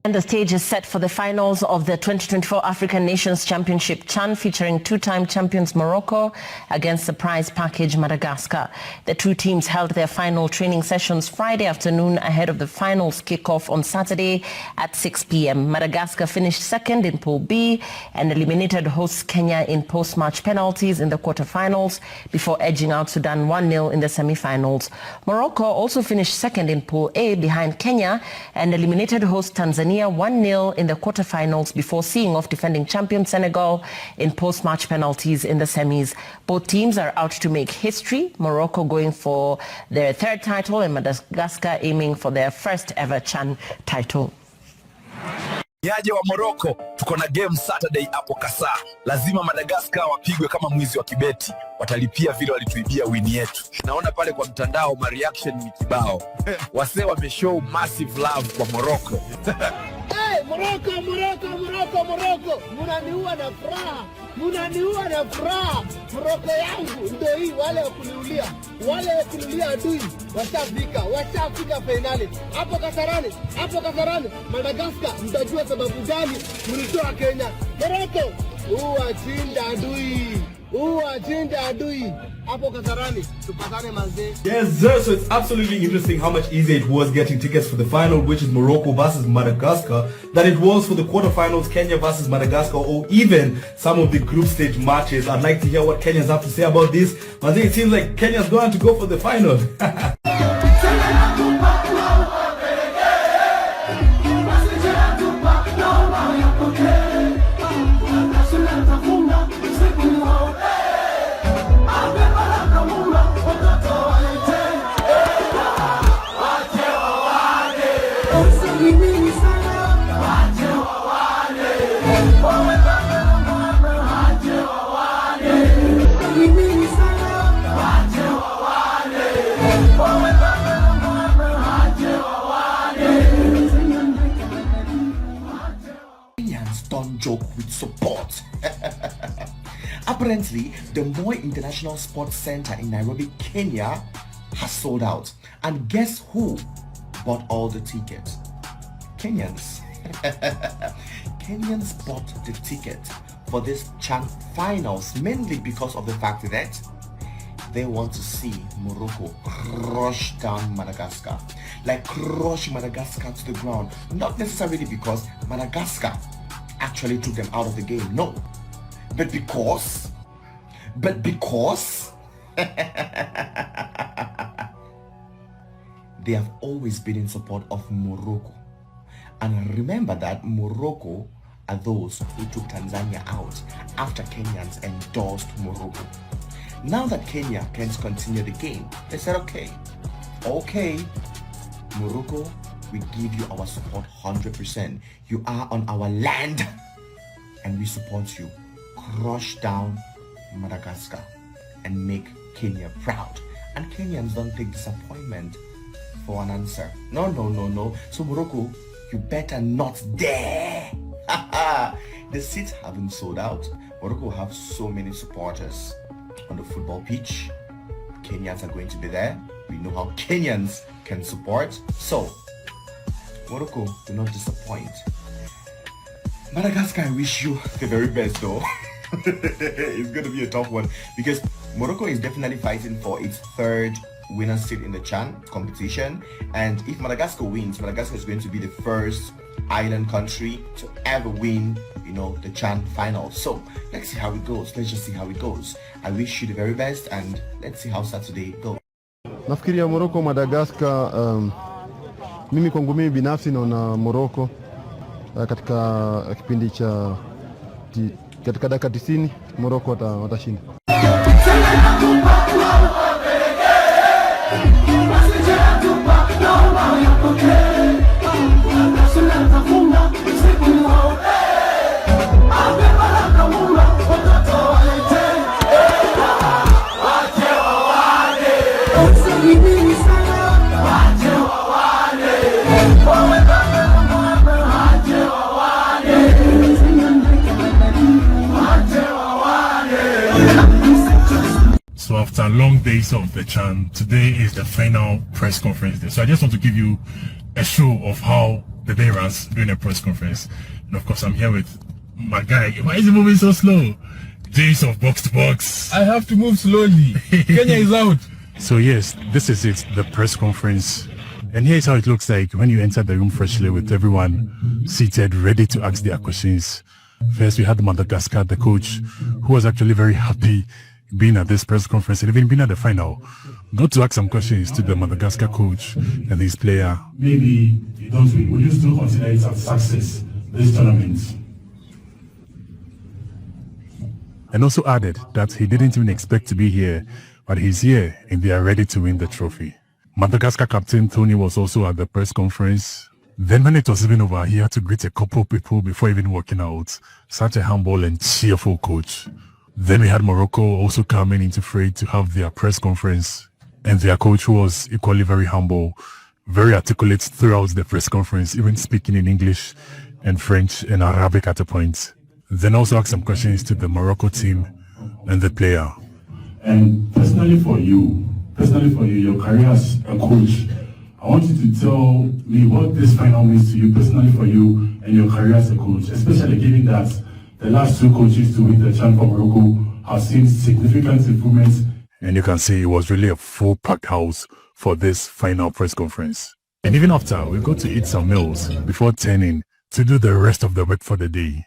And the stage is set for the finals of the 2024 African Nations Championship CHAN, featuring two-time champions Morocco against the prize package Madagascar. The two teams held their final training sessions Friday afternoon ahead of the finals kickoff on Saturday at 6 p.m. Madagascar finished second in Pool B and eliminated hosts Kenya in post-match penalties in the quarterfinals before edging out Sudan 1-0 in the semi-finals. Morocco also finished second in Pool A behind Kenya and eliminated host Tanzania 1-0 in the quarterfinals before seeing off defending champion Senegal in post-match penalties in the semis. Both teams are out to make history, Morocco going for their third title and Madagascar aiming for their first ever CHAN title. Yaje wa Morocco, tuko na game Saturday hapo Kasa. Lazima Madagascar wapigwe kama mwizi wa kibeti. Watalipia vile walituibia win yetu. Naona pale kwa mtandao ma reaction ni kibao. Wasee wameshow massive love kwa Morocco. Hey, Morocco. Munaniua na furaha. Morocco yangu ndio hii, wale wakuniulia adui washafika finali. Hapo Kasarani. Madagascar, mtajua sababu gani mlitoa Kenya. Morocco, uwachinda adui. Yes, sir. So it's absolutely interesting how much easier it was getting tickets for the final, which is Morocco versus Madagascar, than it was for the quarterfinals, Kenya versus Madagascar, or even some of the group stage matches. I'd like to hear what Kenyans have to say about this. I think it seems like Kenya's going to go for the final. Don't joke with support. Apparently, the Moi International Sports Center in Nairobi, Kenya has sold out. And guess who bought all the tickets? Kenyans. Kenyans bought the ticket for this CHAN finals mainly because of the fact that they want to see Morocco crush down Madagascar. Like crush Madagascar to the ground. Not necessarily because Madagascar actually took them out of the game, no, but because they have always been in support of Morocco. And remember that Morocco are those who took Tanzania out after Kenyans endorsed Morocco. Now that Kenya can't continue the game, they said okay, Morocco, we give you our support 100%. You are on our land and we support you. Crush down Madagascar and make Kenya proud. And Kenyans don't take disappointment for an answer. No. So Morocco, you better not dare. The seats haven't sold out. Morocco have so many supporters on the football pitch. Kenyans are going to be there. We know how Kenyans can support. So Morocco, do not disappoint. Madagascar, I wish you the very best though. It's going to be a tough one because Morocco is definitely fighting for its third winner seat in the CHAN competition. And if Madagascar wins, Madagascar is going to be the first island country to ever win, the CHAN final. So let's see how it goes. Let's just see how it goes. I wish you the very best and let's see how Saturday goes. Nafikiria Morocco, Madagascar, mimi kwangu mimi binafsi naona Morocco katika kipindi cha katika dakika 90 Morocco watashinda. So after long days of the CHAN, today is the final press conference day. So I just want to give you a show of how the day rounds doing a press conference. And of course, I'm here with my guy. Why is he moving so slow? James of Box to Box. I have to move slowly. Kenya is out. So yes, this is it, the press conference. And here's how it looks like when you enter the room freshly with everyone seated, ready to ask their questions. First, we had Madagascar, the coach, who was actually very happy being at this press conference and even being at the final. Got to ask some questions to the Madagascar coach and his player. Maybe you don't win. Would you still consider it a success, this tournament? And also added that he didn't even expect to be here, but he's here and they are ready to win the trophy. Madagascar captain Tony was also at the press conference. Then when it was even over, he had to greet a couple of people before even walking out. Such a humble and cheerful coach. Then we had Morocco also coming into fray to have their press conference. And their coach was equally very humble, very articulate throughout the press conference, even speaking in English and French and Arabic at a point. Then also asked some questions to the Morocco team and the player. And personally for you, your career as a coach, I want you to tell me what this final means to you personally for you and your career as a coach, especially given that the last two coaches to win the Chan for Morocco have seen significant improvements. And you can see it was really a full-packed house for this final press conference. And even after, we got to eat some meals before turning to do the rest of the work for the day.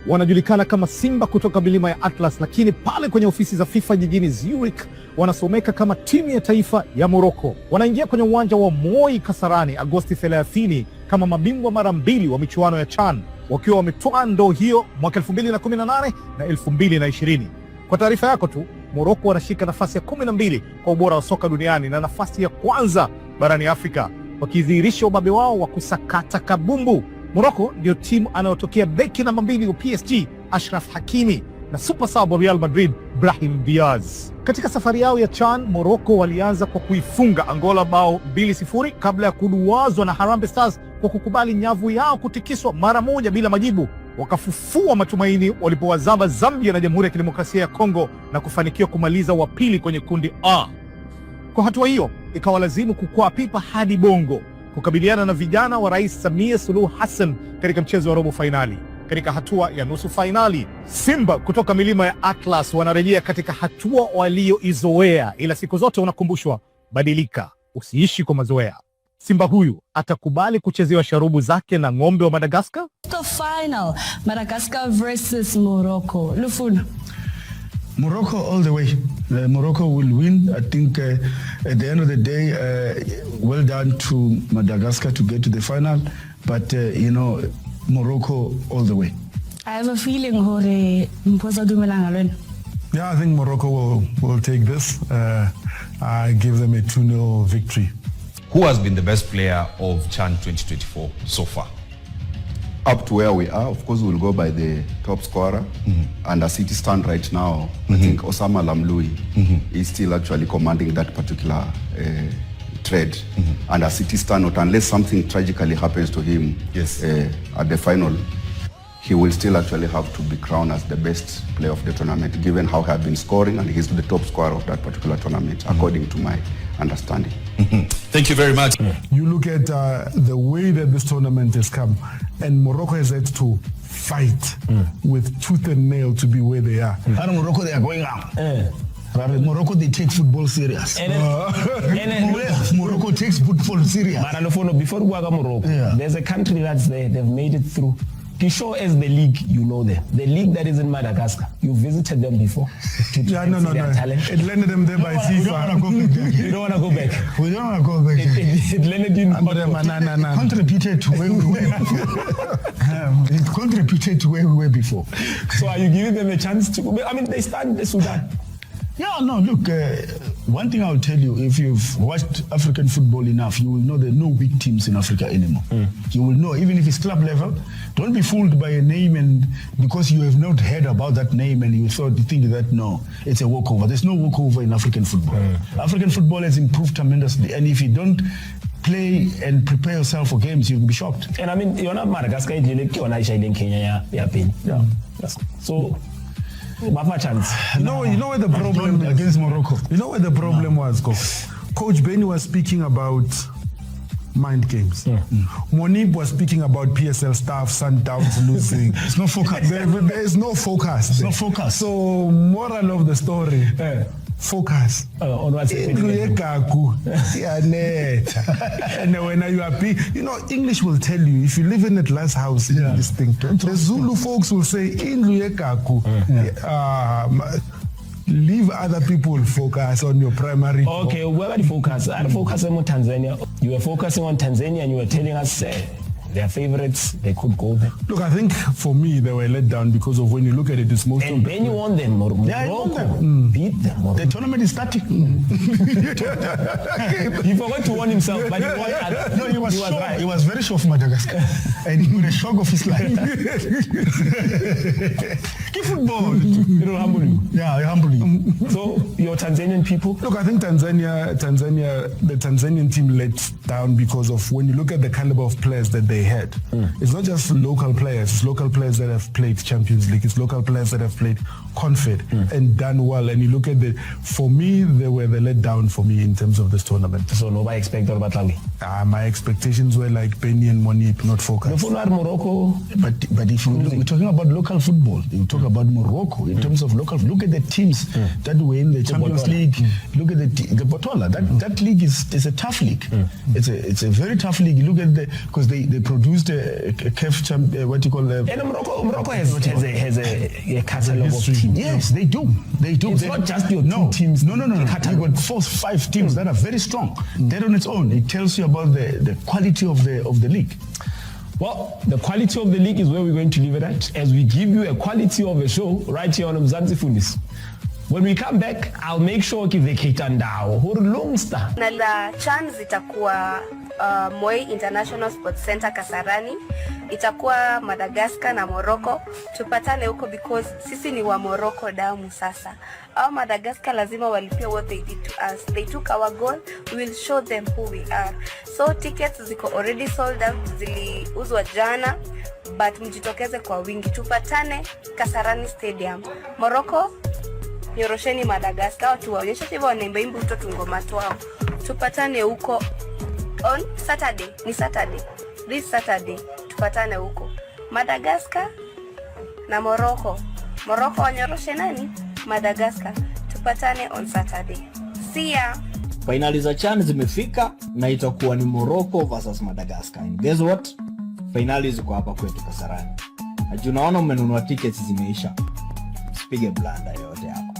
Wanajulikana kama Simba kutoka milima ya Atlas, lakini pale kwenye ofisi za FIFA jijini Zurich wanasomeka kama timu ya taifa ya Morocco. Wanaingia kwenye uwanja wa Moi Kasarani Agosti 30 kama mabingwa mara mbili wa michuano ya Chan, wakiwa wametwaa ndoo hiyo mwaka 2018 na 2020. Kwa taarifa yako tu, Morocco wanashika nafasi ya 12 kwa ubora wa soka duniani na nafasi ya kwanza barani Afrika, wakidhihirisha ubabe wao wa kusakata kabumbu. Morocco ndio timu anayotokea beki namba 2 wa PSG Ashraf Hakimi na super sub wa Real Madrid Brahim Diaz. Katika safari yao ya Chan, Morocco walianza kwa kuifunga Angola bao 2-0 kabla ya kuduazwa na Harambee Stars kwa kukubali nyavu yao kutikiswa mara moja bila majibu. Wakafufua matumaini walipowazaba Zambia na Jamhuri ya Kidemokrasia ya Kongo na kufanikiwa kumaliza wa pili kwenye kundi A. Kwa hatua hiyo, ikawalazimu kukwaa pipa hadi Bongo kukabiliana na vijana wa Rais Samia Suluhu Hassan katika mchezo wa robo fainali. Katika hatua ya nusu fainali, Simba kutoka milima ya Atlas wanarejea katika hatua walioizoea, ila siku zote unakumbushwa, badilika, usiishi kwa mazoea. Simba huyu atakubali kuchezewa sharubu zake na ng'ombe wa Madagascar? The final, Madagascar versus Morocco. Lufuna. Morocco all the way. Morocco will win. I think at the end of the day, well done to Madagascar to get to the final. But, Morocco all the way. I have a feeling Yeah, I think Morocco will take this. I give them a 2-0 victory. Who has been the best player of Chan 2024 so far? Up to where we are, of course, we'll go by the top scorer. And as it stands right now, I think Osama Lamloui is still actually commanding that particular trade. And as it stands, not unless something tragically happens to him at the final, he will still actually have to be crowned as the best player of the tournament, given how he has been scoring, and he's the top scorer of that particular tournament, according to my understanding. Thank you very much. You look at the way that this tournament has come, and Morocco has had to fight with tooth and nail to be where they are. And Morocco, they are going out. Morocco, they take football serious. Morocco takes football serious. But before we go to Morocco, there's a country that's there, they've made it through. To show as the league, you know them. The league that is in Madagascar, you visited them before. No. It landed them there by FIFA. You don't want to go back. We don't want to go back. It landed you in It contributed to where we were before. It contributed to where we were before. So are you giving them a chance to? I mean, they stand the Sudan. Yeah, no, look, one thing I'll tell you, if you've watched African football enough, you will know there are no weak teams in Africa anymore. You will know, even if it's club level, don't be fooled by a name and because you have not heard about that name and you think that, no, it's a walkover. There's no walkover in African football. African football has improved tremendously, and if you don't play and prepare yourself for games, you'll be shocked. And I mean, you're not Madagascar, you're not Kenya, so chance. You know where the problem against Morocco. You know where the problem was, Coach Benny was speaking about mind games. Monip was speaking about PSL staff, Sundowns losing. It's no focus. There is no focus. It's no focus. So moral of the story. Focus. On what's And when you are big, you know, English will tell you, if you live in a glass house in this thing, the Zulu folks will say, leave other people focus on your primary. Okay, where are the focus? I focus on Tanzania. You were focusing on Tanzania and you were telling us their favorites, they could go there. Look, I think for me, they were let down because of when you look at it, it's most and then you won them. Morocco beat them. The tournament is static. He forgot to warn himself, but he won. No, he was right. He was very sure of Madagascar. And he was a shock of his life. Keep football. It'll humble you. Yeah, it'll humble you. So, your Tanzanian people? Look, I think the Tanzanian team let down because of when you look at the caliber of players that they had. It's not just local players. It's local players that have played Champions League. It's local players that have played Confed and done well. And you look at for me, they were the let down for me in terms of this tournament. So nobody expected about Lawi? My expectations were like Benny and Monip, not focused. Morocco. But if we're talking about local football, you talk about Morocco in terms of local. Look at the teams that were in the Champions League. Look at the Botola. That league is a tough league. It's a very tough league. You look at because they produced a CAF what you call and Morocco has a catalog of teams. Yes, they do. It's not just your two teams. No. You got 4-5 teams that are very strong. That on its own, it tells you about the quality of the league. Well, the quality of the league is where we're going to leave it at, as we give you a quality of a show right here on Mzansi Fundis. When we come back, I'll make sure kivekita ndao hurulungsta. Na la CHAN zitakuwa Moi International Sports Center Kasarani, itakuwa Madagascar na Morocco. Tupatane huko because sisi ni wa Morocco damu sasa. Our Madagascar lazima walipia what they did to us. They took our goal, we will show them who we are. So tickets ziko already sold out, ziliuzwa jana, but mjitokeze kwa wingi. Tupatane Kasarani Stadium. Morocco nyorosheni Madagascar, watu waonyesha hivyo wanaimba imba utoto ngoma twao. Tupatane huko on Saturday, this Saturday, tupatane huko Madagascar na Morocco wanyoroshe nani? Madagascar. Tupatane on Saturday. See ya. Finali za CHAN zimefika na itakuwa ni Morocco versus Madagascar. And guess what? Finali ziko hapa kwetu Kasarani. Najua unaona umenunua tickets zimeisha. Usipige blanda yote hapo.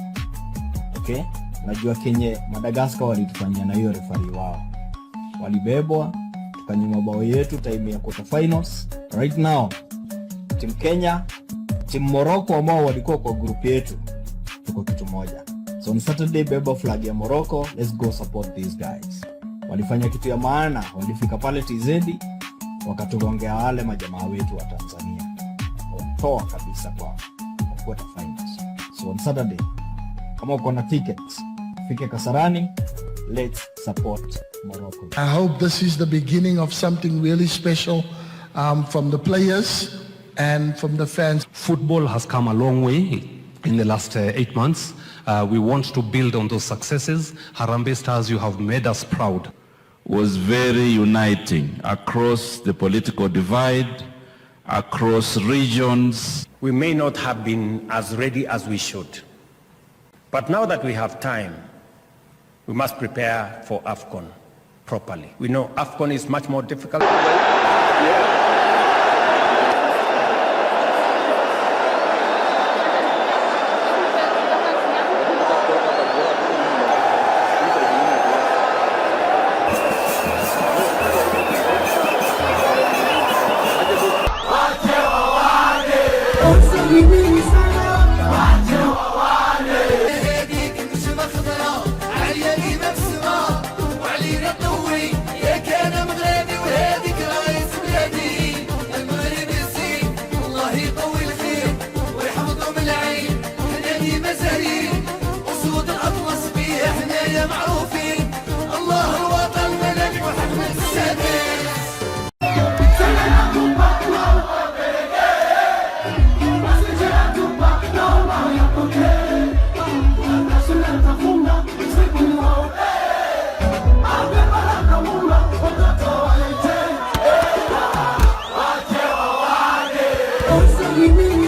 Okay? Najua Kenya Madagascar walitufanyia na hiyo referee wao. Walibebwa tukanyima bao yetu time ya quarter finals. Right now team Kenya, team Morocco ambao walikuwa kwa group yetu tuko kitu moja. So on Saturday beba flag ya Morocco, let's go support these guys. Walifanya kitu ya maana, walifika pale TZ wakatugongea wale majamaa wetu wa Tanzania. Toa kabisa kwa quarter finals. So on Saturday kama uko na tickets fike Kasarani, let's support Morocco. I hope this is the beginning of something really special from the players and from the fans. Football has come a long way in the last 8 months. We want to build on those successes. Harambee Stars, you have made us proud. Was very uniting across the political divide, across regions. We may not have been as ready as we should. But now that we have time, we must prepare for AFCON properly. We know AFCON is much more difficult. أسود الأطلس بيه احنا يا معروفين. الله الوطن ملك محمد السادس. سلام الله يمين